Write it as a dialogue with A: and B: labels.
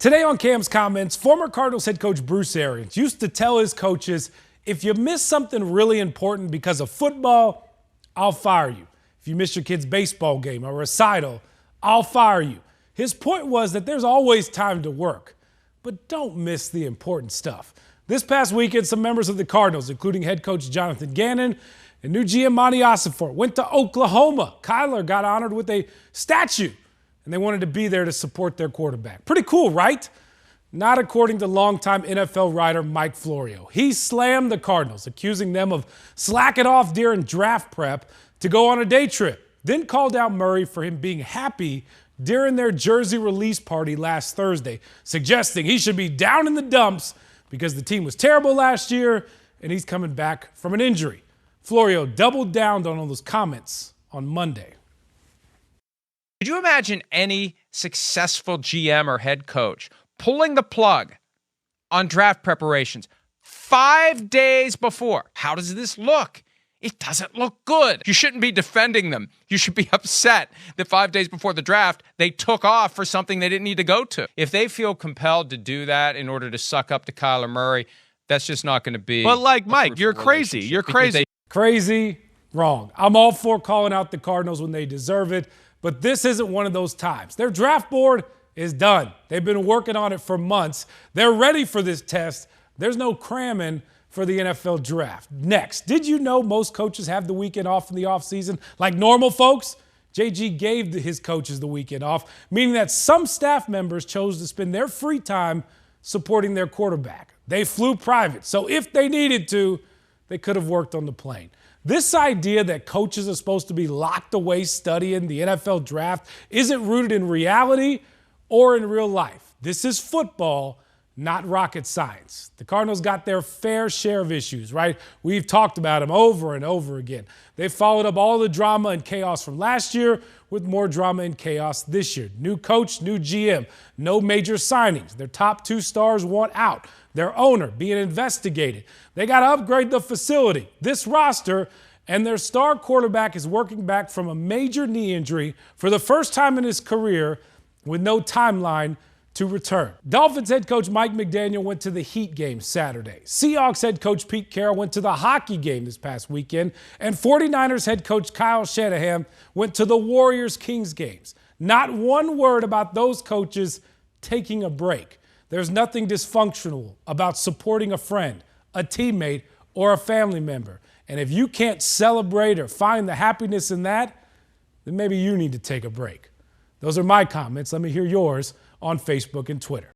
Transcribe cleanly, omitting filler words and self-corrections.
A: Today on Cam's Comments, former Cardinals head coach Bruce Arians used to tell his coaches, if you miss something really important because of football, I'll fire you. If you miss your kid's baseball game or recital, I'll fire you. His point was that there's always time to work, but don't miss the important stuff. This past weekend, some members of the Cardinals, including head coach Jonathan Gannon and new GM Monty Ossenfort, went to Oklahoma. Kyler got honored with a statue, and they wanted to be there to support their quarterback. Pretty cool, right? Not according to longtime NFL writer Mike Florio. He slammed the Cardinals, accusing them of slacking off during draft prep to go on a day trip. Then called out Murray for him being happy during their jersey release party last Thursday, suggesting he should be down in the dumps because the team was terrible last year and he's coming back from an injury. Florio doubled down on all those comments on Monday.
B: Could you imagine any successful GM or head coach pulling the plug on draft preparations 5 days before? How does this look? It doesn't look good. You shouldn't be defending them. You should be upset that 5 days before the draft, they took off for something they didn't need to go to. If they feel compelled to do that in order to suck up to Kyler Murray, that's just not going to be.
C: But like, Mike, you're crazy. You're crazy.
A: Crazy, wrong. I'm all for calling out the Cardinals when they deserve it, but this isn't one of those times. Their draft board is done. They've been working on it for months. They're ready for this test. There's no cramming for the NFL draft. Next, did you know most coaches have the weekend off in the offseason? Like normal folks, JG gave his coaches the weekend off, meaning that some staff members chose to spend their free time supporting their quarterback. They flew private, so if they needed to, they could have worked on the plane. This idea that coaches are supposed to be locked away studying the NFL draft isn't rooted in reality or in real life. This is football, not rocket science. The Cardinals got their fair share of issues, right? We've talked about them over and over again. They followed up all the drama and chaos from last year with more drama and chaos this year. New coach, new GM, no major signings. Their top two stars want out. Their owner being investigated. They got to upgrade the facility, this roster, and their star quarterback is working back from a major knee injury for the first time in his career with no timeline to return. Dolphins head coach Mike McDaniel went to the Heat game Saturday. Seahawks head coach Pete Carroll went to the hockey game this past weekend. And 49ers head coach Kyle Shanahan went to the Warriors-Kings games. Not one word about those coaches taking a break. There's nothing dysfunctional about supporting a friend, a teammate, or a family member. And if you can't celebrate or find the happiness in that, then maybe you need to take a break. Those are my comments. Let me hear yours on Facebook and Twitter.